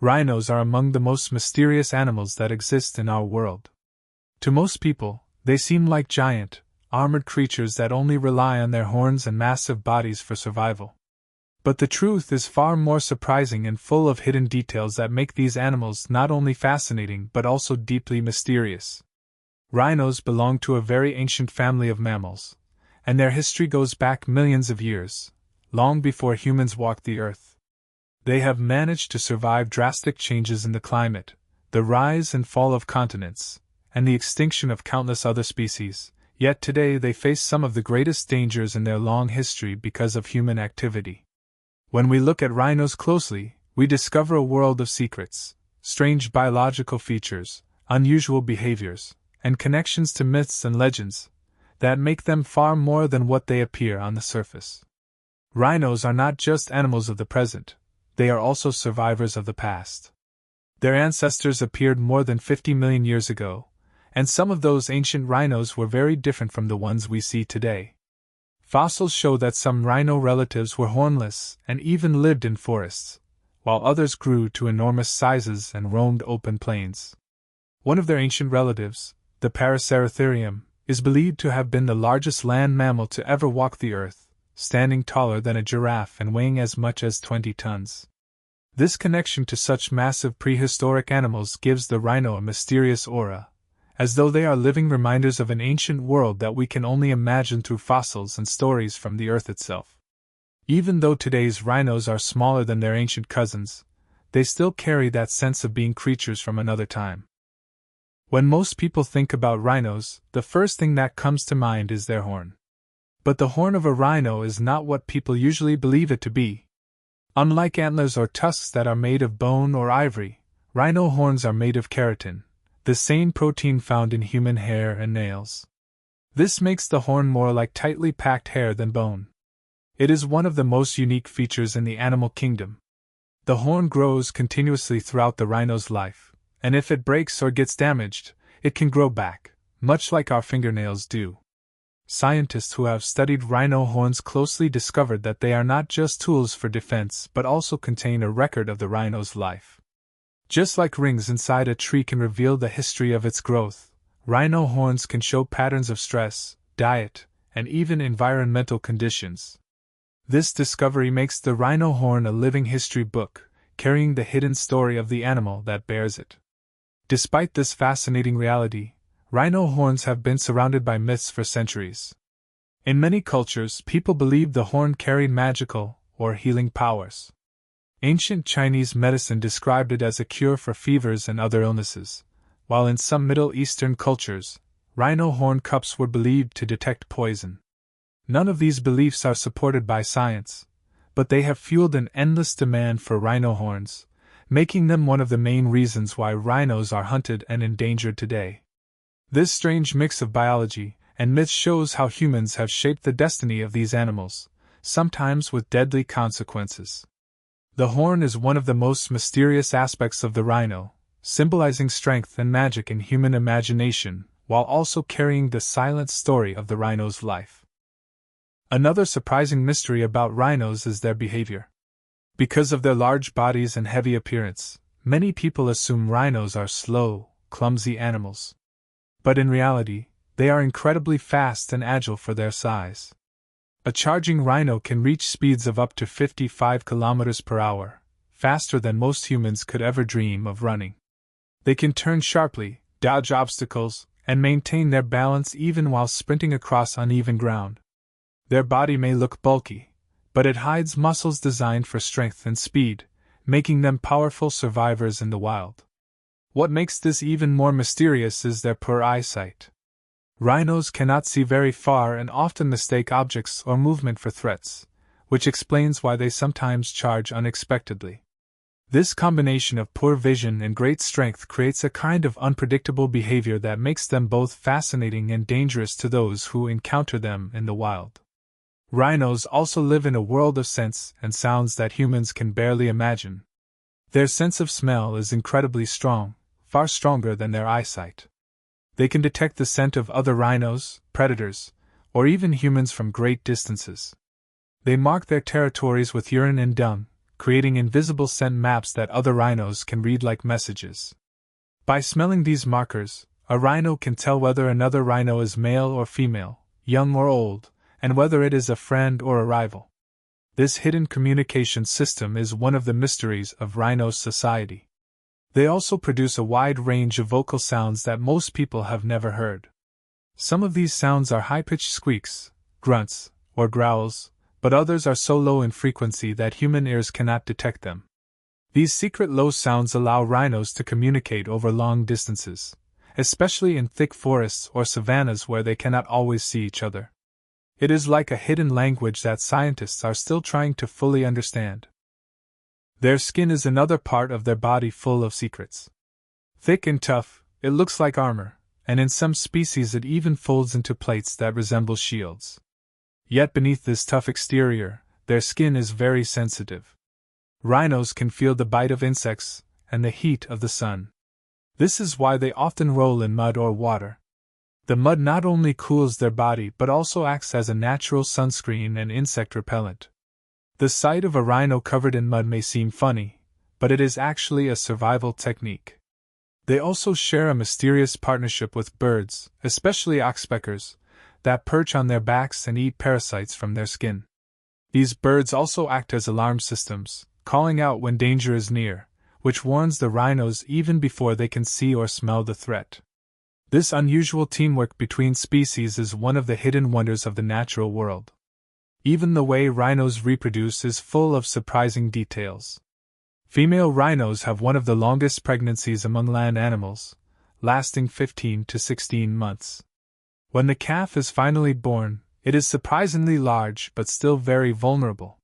Rhinos are among the most mysterious animals that exist in our world. To most people, they seem like giant, armored creatures that only rely on their horns and massive bodies for survival. But the truth is far more surprising and full of hidden details that make these animals not only fascinating but also deeply mysterious. Rhinos belong to a very ancient family of mammals, and their history goes back millions of years, long before humans walked the earth. They have managed to survive drastic changes in the climate, the rise and fall of continents, and the extinction of countless other species, yet today they face some of the greatest dangers in their long history because of human activity. When we look at rhinos closely, we discover a world of secrets, strange biological features, unusual behaviors, and connections to myths and legends that make them far more than what they appear on the surface. Rhinos are not just animals of the present, they are also survivors of the past. Their ancestors appeared more than 50 million years ago, and some of those ancient rhinos were very different from the ones we see today. Fossils show that some rhino relatives were hornless and even lived in forests, while others grew to enormous sizes and roamed open plains. One of their ancient relatives, the Paraceratherium, is believed to have been the largest land mammal to ever walk the earth, standing taller than a giraffe and weighing as much as 20 tons. This connection to such massive prehistoric animals gives the rhino a mysterious aura, as though they are living reminders of an ancient world that we can only imagine through fossils and stories from the earth itself. Even though today's rhinos are smaller than their ancient cousins, they still carry that sense of being creatures from another time. When most people think about rhinos, the first thing that comes to mind is their horn. But the horn of a rhino is not what people usually believe it to be. Unlike antlers or tusks that are made of bone or ivory, rhino horns are made of keratin, the same protein found in human hair and nails. This makes the horn more like tightly packed hair than bone. It is one of the most unique features in the animal kingdom. The horn grows continuously throughout the rhino's life, and if it breaks or gets damaged, it can grow back, much like our fingernails do. Scientists who have studied rhino horns closely discovered that they are not just tools for defense but also contain a record of the rhino's life. Just like rings inside a tree can reveal the history of its growth, rhino horns can show patterns of stress, diet, and even environmental conditions. This discovery makes the rhino horn a living history book, carrying the hidden story of the animal that bears it. Despite this fascinating reality, rhino horns have been surrounded by myths for centuries. In many cultures, people believed the horn carried magical or healing powers. Ancient Chinese medicine described it as a cure for fevers and other illnesses, while in some Middle Eastern cultures, rhino horn cups were believed to detect poison. None of these beliefs are supported by science, but they have fueled an endless demand for rhino horns, making them one of the main reasons why rhinos are hunted and endangered today. This strange mix of biology and myth shows how humans have shaped the destiny of these animals, sometimes with deadly consequences. The horn is one of the most mysterious aspects of the rhino, symbolizing strength and magic in human imagination, while also carrying the silent story of the rhino's life. Another surprising mystery about rhinos is their behavior. Because of their large bodies and heavy appearance, many people assume rhinos are slow, clumsy animals. But in reality, they are incredibly fast and agile for their size. A charging rhino can reach speeds of up to 55 km per hour, faster than most humans could ever dream of running. They can turn sharply, dodge obstacles, and maintain their balance even while sprinting across uneven ground. Their body may look bulky, but it hides muscles designed for strength and speed, making them powerful survivors in the wild. What makes this even more mysterious is their poor eyesight. Rhinos cannot see very far and often mistake objects or movement for threats, which explains why they sometimes charge unexpectedly. This combination of poor vision and great strength creates a kind of unpredictable behavior that makes them both fascinating and dangerous to those who encounter them in the wild. Rhinos also live in a world of scents and sounds that humans can barely imagine. Their sense of smell is incredibly strong, far stronger than their eyesight. They can detect the scent of other rhinos, predators, or even humans from great distances. They mark their territories with urine and dung, creating invisible scent maps that other rhinos can read like messages. By smelling these markers, a rhino can tell whether another rhino is male or female, young or old, and whether it is a friend or a rival. This hidden communication system is one of the mysteries of rhino society. They also produce a wide range of vocal sounds that most people have never heard. Some of these sounds are high-pitched squeaks, grunts, or growls, but others are so low in frequency that human ears cannot detect them. These secret low sounds allow rhinos to communicate over long distances, especially in thick forests or savannas where they cannot always see each other. It is like a hidden language that scientists are still trying to fully understand. Their skin is another part of their body full of secrets. Thick and tough, it looks like armor, and in some species it even folds into plates that resemble shields. Yet beneath this tough exterior, their skin is very sensitive. Rhinos can feel the bite of insects and the heat of the sun. This is why they often roll in mud or water. The mud not only cools their body but also acts as a natural sunscreen and insect repellent. The sight of a rhino covered in mud may seem funny, but it is actually a survival technique. They also share a mysterious partnership with birds, especially oxpeckers, that perch on their backs and eat parasites from their skin. These birds also act as alarm systems, calling out when danger is near, which warns the rhinos even before they can see or smell the threat. This unusual teamwork between species is one of the hidden wonders of the natural world. Even the way rhinos reproduce is full of surprising details. Female rhinos have one of the longest pregnancies among land animals, lasting 15 to 16 months. When the calf is finally born, it is surprisingly large but still very vulnerable.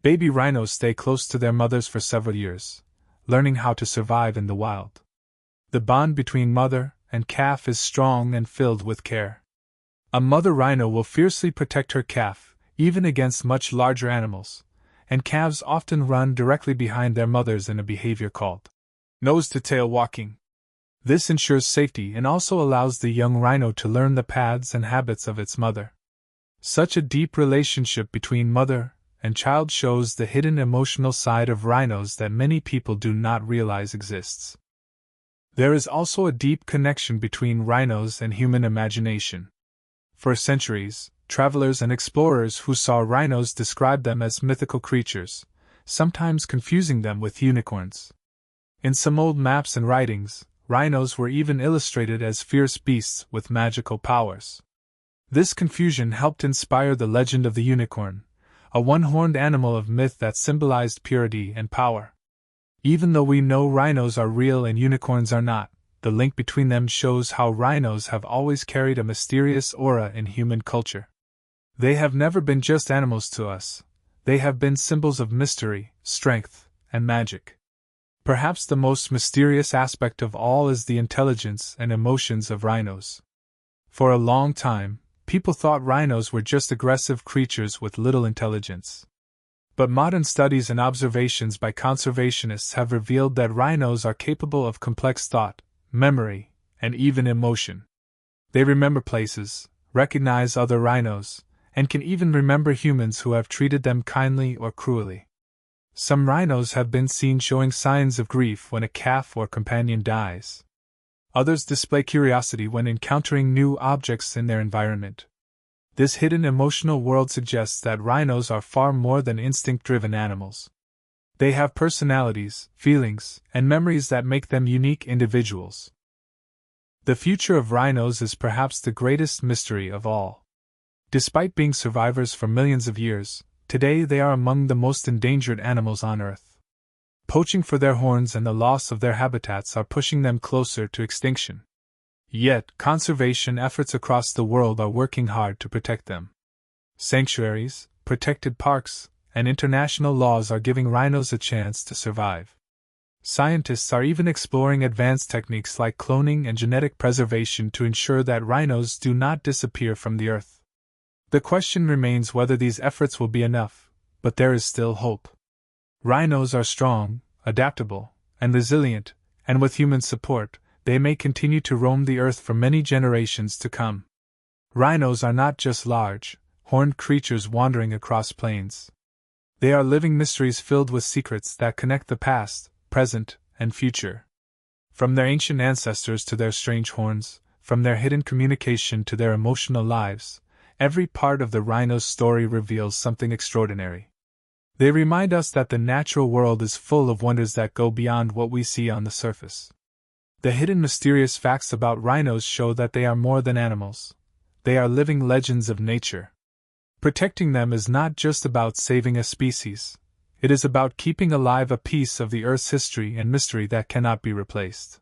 Baby rhinos stay close to their mothers for several years, learning how to survive in the wild. The bond between mother and calf is strong and filled with care. A mother rhino will fiercely protect her calf, even against much larger animals, and calves often run directly behind their mothers in a behavior called nose-to-tail walking. This ensures safety and also allows the young rhino to learn the paths and habits of its mother. Such a deep relationship between mother and child shows the hidden emotional side of rhinos that many people do not realize exists. There is also a deep connection between rhinos and human imagination. For centuries, travelers and explorers who saw rhinos described them as mythical creatures, sometimes confusing them with unicorns. In some old maps and writings, rhinos were even illustrated as fierce beasts with magical powers. This confusion helped inspire the legend of the unicorn, a one-horned animal of myth that symbolized purity and power. Even though we know rhinos are real and unicorns are not, the link between them shows how rhinos have always carried a mysterious aura in human culture. They have never been just animals to us, they have been symbols of mystery, strength, and magic. Perhaps the most mysterious aspect of all is the intelligence and emotions of rhinos. For a long time, people thought rhinos were just aggressive creatures with little intelligence. But modern studies and observations by conservationists have revealed that rhinos are capable of complex thought, memory, and even emotion. They remember places, recognize other rhinos, and can even remember humans who have treated them kindly or cruelly. Some rhinos have been seen showing signs of grief when a calf or companion dies. Others display curiosity when encountering new objects in their environment. This hidden emotional world suggests that rhinos are far more than instinct-driven animals. They have personalities, feelings, and memories that make them unique individuals. The future of rhinos is perhaps the greatest mystery of all. Despite being survivors for millions of years, today they are among the most endangered animals on Earth. Poaching for their horns and the loss of their habitats are pushing them closer to extinction. Yet, conservation efforts across the world are working hard to protect them. Sanctuaries, protected parks, and international laws are giving rhinos a chance to survive. Scientists are even exploring advanced techniques like cloning and genetic preservation to ensure that rhinos do not disappear from the Earth. The question remains whether these efforts will be enough, but there is still hope. Rhinos are strong, adaptable, and resilient, and with human support, they may continue to roam the Earth for many generations to come. Rhinos are not just large, horned creatures wandering across plains. They are living mysteries filled with secrets that connect the past, present, and future. From their ancient ancestors to their strange horns, from their hidden communication to their emotional lives, every part of the rhino's story reveals something extraordinary. They remind us that the natural world is full of wonders that go beyond what we see on the surface. The hidden mysterious facts about rhinos show that they are more than animals. They are living legends of nature. Protecting them is not just about saving a species. It is about keeping alive a piece of the Earth's history and mystery that cannot be replaced.